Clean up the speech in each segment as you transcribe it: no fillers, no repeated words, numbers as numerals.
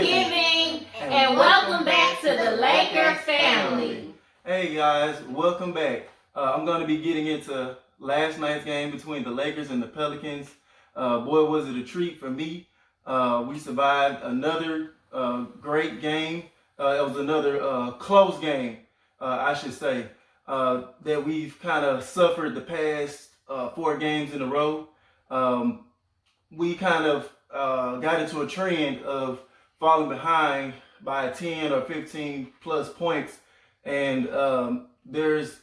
Thanksgiving, and welcome back to the Laker family. Hey guys, welcome back. I'm going to be getting into last night's game between the Lakers and the Pelicans. Boy, was it a treat for me. We survived another great game. It was another close game, I should say, that we've kind of suffered the past 4 games in a row. We kind of got into a trend of falling behind by 10 or 15 plus points, and there's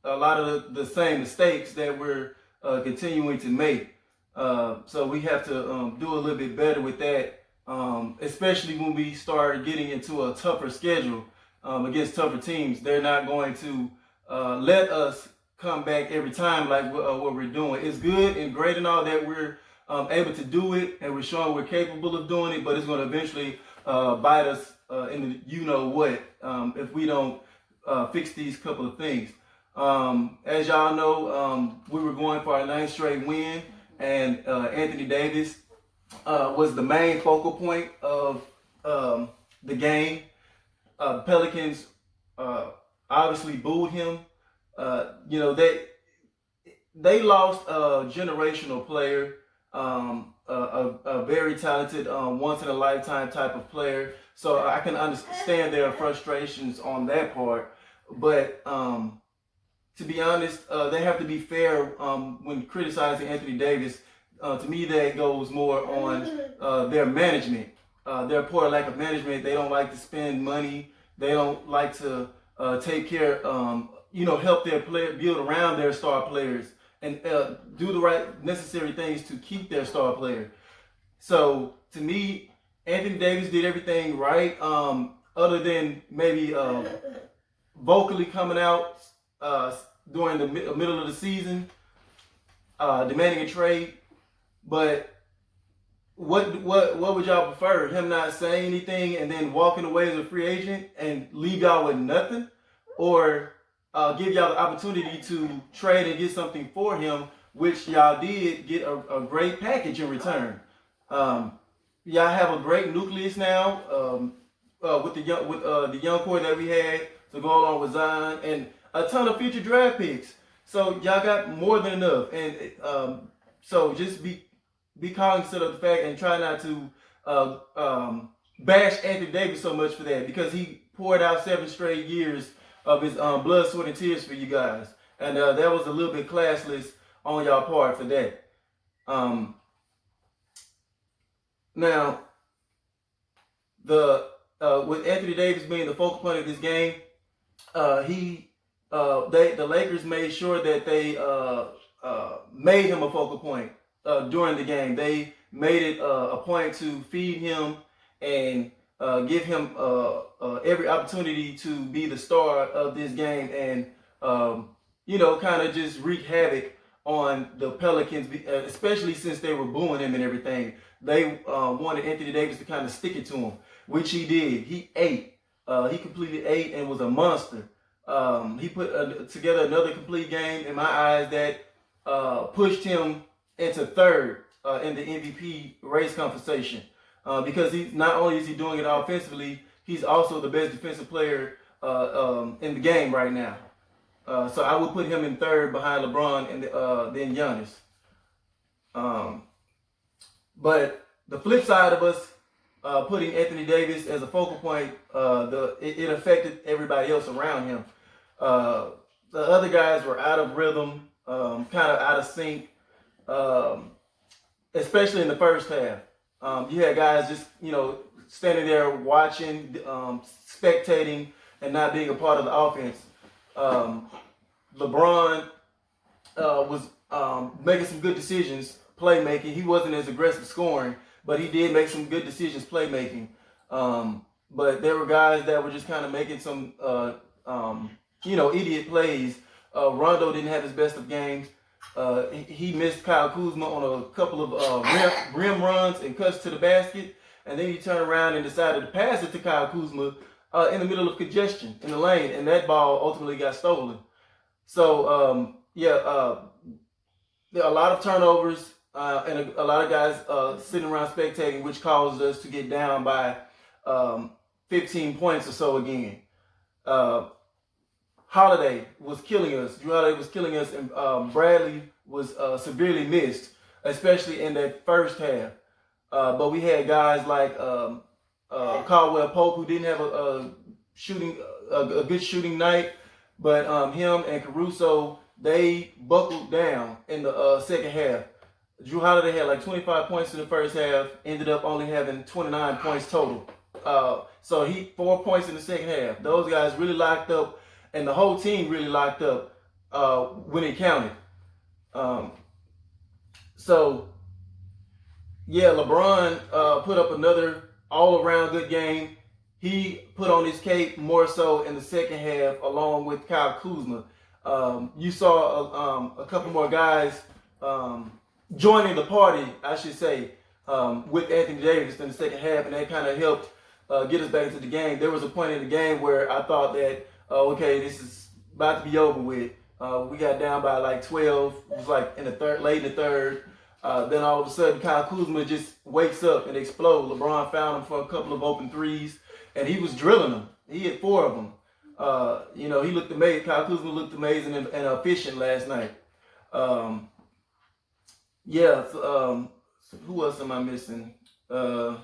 a lot of the same mistakes that we're continuing to make. So we have to do a little bit better with that, especially when we start getting into a tougher schedule against tougher teams. They're not going to let us come back every time like what we're doing. It's good and great and all that we're able to do it, and we're showing we're capable of doing it, but it's going to eventually bite us in the you-know-what if we don't fix these couple of things. As y'all know, we were going for our 9th straight win, and Anthony Davis was the main focal point of the game. Pelicans obviously booed him. They lost a generational player, a very talented, once-in-a-lifetime type of player. So I can understand their frustrations on that part. But to be honest, they have to be fair when criticizing Anthony Davis. To me, that goes more on their management. Their poor lack of management. They don't like to spend money. They don't like to take care, help their player, build around their star players, and do the right necessary things to keep their star player. So to me, Anthony Davis did everything right, other than maybe vocally coming out during the middle of the season, demanding a trade. But what would y'all prefer? Him not saying anything and then walking away as a free agent and leave y'all with nothing, or give y'all the opportunity to trade and get something for him, which y'all did get a great package in return. Y'all have a great nucleus now with the young core that we had to go along with Zion, and a ton of future draft picks. So y'all got more than enough, and so just be cognizant of the fact and try not to bash Anthony Davis so much for that, because he poured out 7 straight years of his blood, sweat, and tears for you guys, and that was a little bit classless on y'all part for that. Now, with Anthony Davis being the focal point of this game, the Lakers made sure that they made him a focal point during the game. They made it a point to feed him and give him every opportunity to be the star of this game, and kind of just wreak havoc on the Pelicans, especially since they were booing him and everything. They wanted Anthony Davis to kind of stick it to him, which he did. He ate. He completed 8 and was a monster. He put together another complete game in my eyes that pushed him into 3rd in the MVP race conversation. Because he's not only is he doing it offensively, he's also the best defensive player in the game right now. So I would put him in 3rd behind LeBron and then Giannis. But the flip side of us putting Anthony Davis as a focal point, it affected everybody else around him. The other guys were out of rhythm, kind of out of sync, especially in the first half. You had guys just, standing there watching, spectating, and not being a part of the offense. LeBron was making some good decisions, playmaking. He wasn't as aggressive scoring, but he did make some good decisions playmaking. But there were guys that were just kind of making some, idiot plays. Rondo didn't have his best of games. He missed Kyle Kuzma on a couple of rim runs and cuts to the basket, and then he turned around and decided to pass it to Kyle Kuzma in the middle of congestion in the lane, and that ball ultimately got stolen. So there are a lot of turnovers and a lot of guys sitting around spectating, which caused us to get down by 15 points or so again. Holiday was killing us. Drew Holiday was killing us, and Bradley was severely missed, especially in that first half. But we had guys like Caldwell Pope, who didn't have a good shooting night, but him and Caruso, they buckled down in the second half. Drew Holiday had like 25 points in the first half, ended up only having 29 points total. So he 4 points in the second half. Those guys really locked up, and the whole team really locked up when it counted. So yeah, LeBron put up another all-around good game. He put on his cape more so in the second half, along with Kyle Kuzma. You saw a couple more guys joining the party, I should say, with Anthony Davis in the second half, and that kind of helped get us back into the game. There was a point in the game where I thought that, okay, this is about to be over with. We got down by like 12. It was like in the third, late in the third. Then all of a sudden, Kyle Kuzma just wakes up and explodes. LeBron found him for a couple of open threes, and he was drilling them. He hit 4 of them. He looked amazing. Kyle Kuzma looked amazing and efficient last night. Who else am I missing? To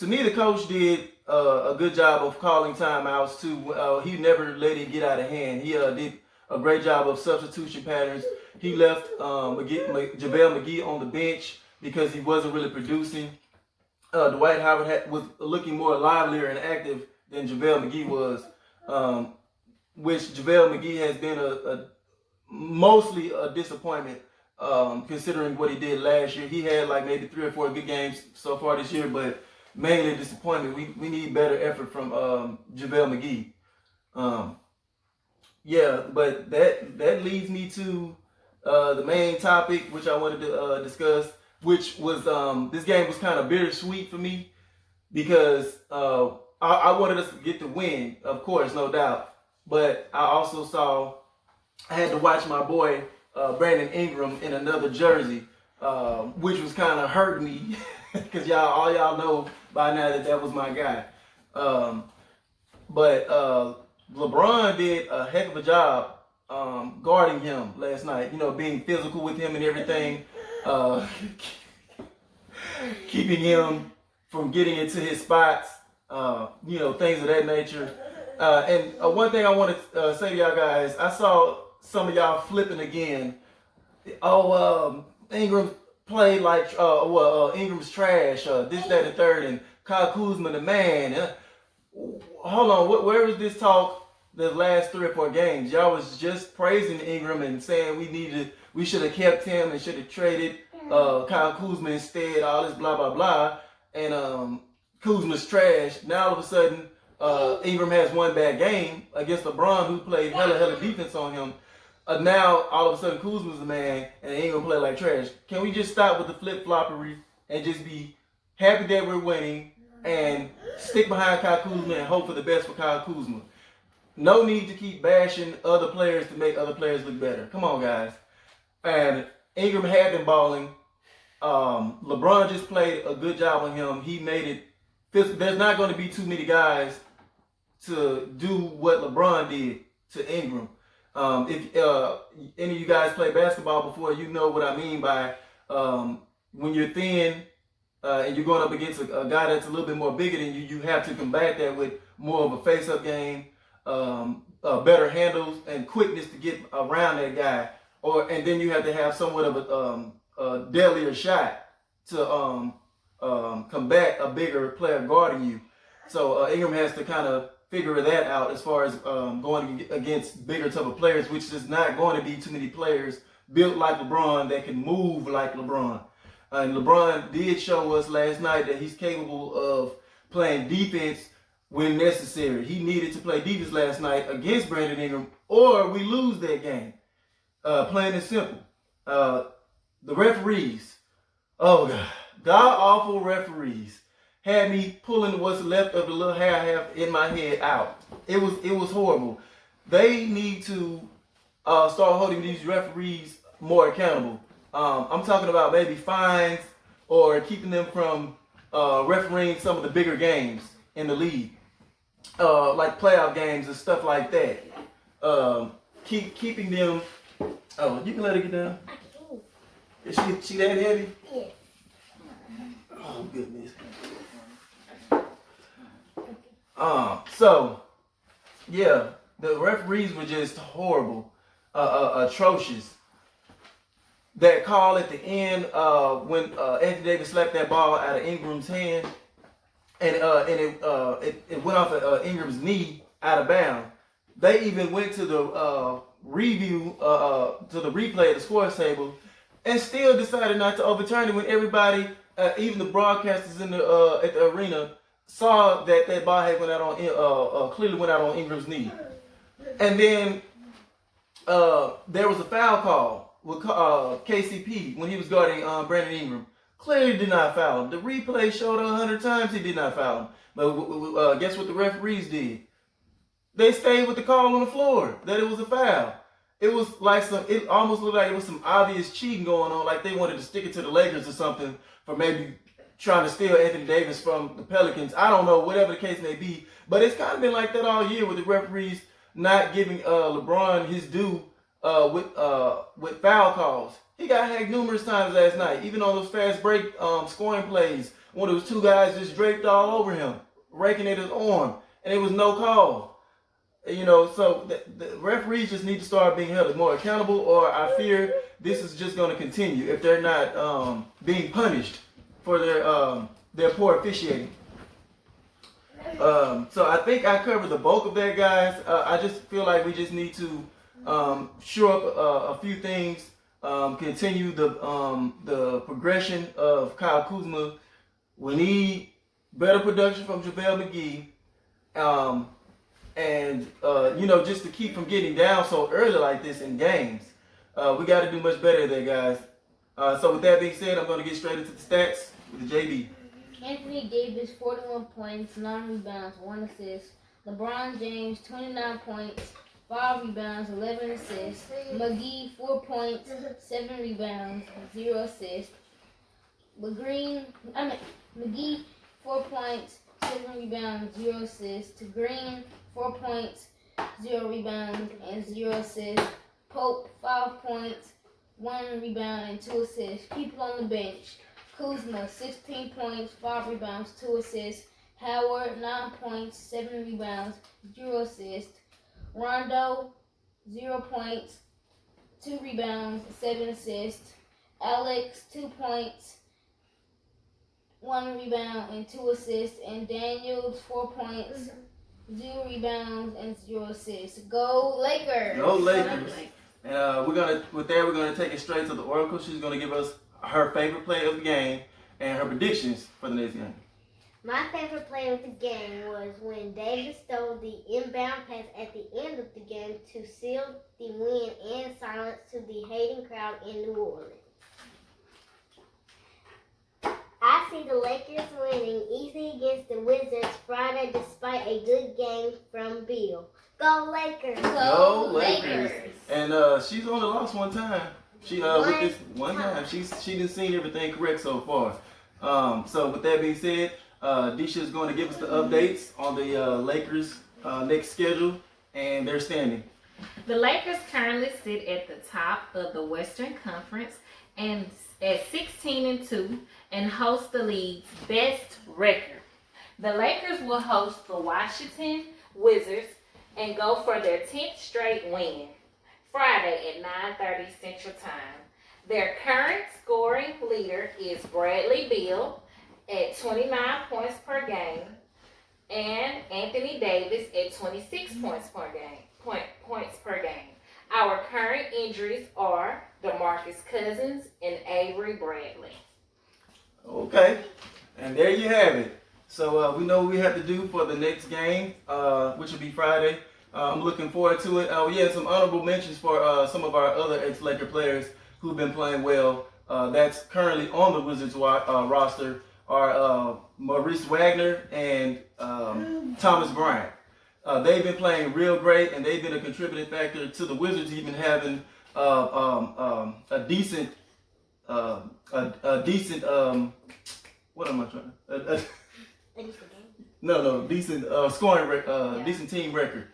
me, the coach did a good job of calling timeouts too. He never let it get out of hand. He did a great job of substitution patterns. He left JaVale McGee on the bench because he wasn't really producing. Dwight Howard was looking more livelier and active than JaVale McGee was, which JaVale McGee has been mostly a disappointment considering what he did last year. He had like maybe 3 or 4 good games so far this year, but mainly a disappointment. We need better effort from JaVale McGee. But that leads me to the main topic, which I wanted to discuss, which was this game was kind of bittersweet for me because I wanted us to get the win, of course, no doubt. But I also I had to watch my boy Brandon Ingram in another jersey, which was kind of hurting me because all y'all know by now that was my guy. But LeBron did a heck of a job guarding him last night. Being physical with him and everything, keeping him from getting into his spots. Things of that nature. And one thing I want to say to y'all guys, I saw some of y'all flipping again. Ingram played like, Ingram's trash, this, that, and third, and Kyle Kuzma the man. Hold on, where was this talk the last 3 or 4 games? Y'all was just praising Ingram and saying we should have kept him and should have traded Kyle Kuzma instead, all this blah, blah, blah. And Kuzma's trash. Now all of a sudden, Ingram has 1 bad game against LeBron, who played hella defense on him. Now all of a sudden Kuzma's the man and Ingram play like trash. Can we just stop with the flip-floppery and just be happy that we're winning and stick behind Kyle Kuzma and hope for the best for Kyle Kuzma? No need to keep bashing other players to make other players look better. Come on, guys. And Ingram had been balling. LeBron just played a good job on him. He made it. There's not going to be too many guys to do what LeBron did to Ingram. If any of you guys play basketball before, you know what I mean by when you're thin and you're going up against a guy that's a little bit more bigger than you, you have to combat that with more of a face-up game, better handles, and quickness to get around that guy. And then you have to have somewhat of a deadlier shot to combat a bigger player guarding you. So Ingram has to kind of figure that out as far as going against bigger, tougher players, which is not going to be too many players built like LeBron that can move like LeBron. And LeBron did show us last night that he's capable of playing defense when necessary. He needed to play defense last night against Brandon Ingram, or we lose that game. Plain and simple. The referees, god-awful referees, had me pulling what's left of the little hair I have in my head out. It was horrible. They need to start holding these referees more accountable. I'm talking about maybe fines or keeping them from refereeing some of the bigger games in the league, like playoff games and stuff like that. Keeping them. Oh, you can let her get down. Is she that heavy? Yeah. Oh goodness. So yeah, the referees were just horrible, atrocious. That call at the end when Anthony Davis slapped that ball out of Ingram's hand, and it went off of Ingram's knee out of bounds. They even went to the review to the replay of the scores table, and still decided not to overturn it when everybody, even the broadcasters in the at the arena, saw that ball had went out on clearly went out on Ingram's knee. And then there was a foul call with KCP when he was guarding Brandon Ingram. Clearly did not foul him. The replay showed 100 times he did not foul him. But guess what the referees did? They stayed with the call on the floor that it was a foul. It was like it almost looked like it was some obvious cheating going on, like they wanted to stick it to the Lakers or something for maybe trying to steal Anthony Davis from the Pelicans. I don't know, whatever the case may be. But it's kind of been like that all year with the referees not giving LeBron his due with foul calls. He got hacked numerous times last night, even on those fast break scoring plays when those two guys just draped all over him, raking at his arm, and it was no call. You know, so the referees just need to start being held more accountable, or I fear this is just going to continue if they're not being punished for their poor officiating. So I think I covered the bulk of that, guys. I just feel like we just need to shore up a few things, continue the progression of Kyle Kuzma. We need better production from JaVale McGee. And just to keep from getting down so early like this in games, we got to do much better there, guys. So with that being said, I'm going to get straight into the stats with the JB. Anthony Davis, 41 points, 9 rebounds, 1 assist. LeBron James, 29 points, 5 rebounds, 11 assists. McGee, 4 points, 7 rebounds, 0 assists. McGee, 4 points, 7 rebounds, 0 assists. Green, 4 points, 0 rebounds, and 0 assists. Pope, 5 points, 1 rebound, and 2 assists. People on the bench. Kuzma, 16 points, 5 rebounds, 2 assists. Howard, 9 points, 7 rebounds, 0 assists. Rondo, 0 points, 2 rebounds, 7 assists. Alex, 2 points, 1 rebound, and 2 assists. And Daniels, 4 points, 0 rebounds, and 0 assists. Go Lakers! Go Lakers! And we're gonna take it straight to the Oracle. She's gonna give us her favorite play of the game and her predictions for the next game. My favorite play of the game was when Davis stole the inbound pass at the end of the game to seal the win and silence to the hating crowd in New Orleans. I see the Lakers winning easy against the Wizards Friday despite a good game from Bill. Go Lakers! Go Lakers! And she's only lost one time. She with this one time. She didn't see everything correct so far. So with that being said, Disha is going to give us the updates on the Lakers next schedule and their standing. The Lakers currently sit at the top of the Western Conference and at 16-2 and host the league's best record. The Lakers will host the Washington Wizards and go for their 10th straight win Friday at 9:30 Central Time. Their current scoring leader is Bradley Beal at 29 points per game and Anthony Davis at 26 points per game. Our current injuries are DeMarcus Cousins and Avery Bradley. Okay, and there you have it. So we know what we have to do for the next game, which will be Friday. I'm looking forward to it. We had some honorable mentions for some of our other ex-Laker players who've been playing well. That's currently on the Wizards roster are Maurice Wagner and Thomas Bryant. They've been playing real great, and they've been a contributing factor to the Wizards even having a decent a decent what am I trying? Decent scoring decent team record.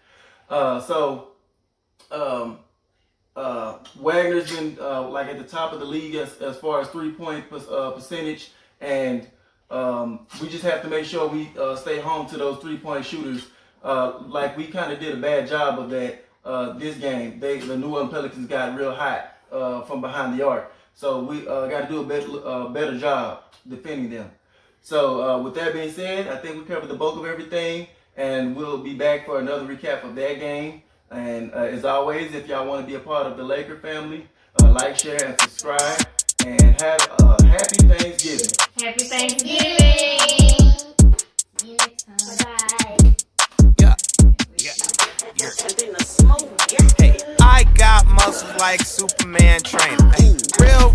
Wagner's been like at the top of the league as far as 3-point percentage, and we just have to make sure we stay home to those 3-point shooters. Like we kind of did a bad job of that this game. The New Orleans Pelicans got real hot from behind the arc, so we got to do a better job defending them. So with that being said, I think we covered the bulk of everything, and we'll be back for another recap of that game. And as always, if y'all want to be a part of the Laker family, like, share, and subscribe. And have a happy Thanksgiving. Happy Thanksgiving. See you next time. Bye. Yeah. Hey, I got muscles like Superman trainer. Hey, real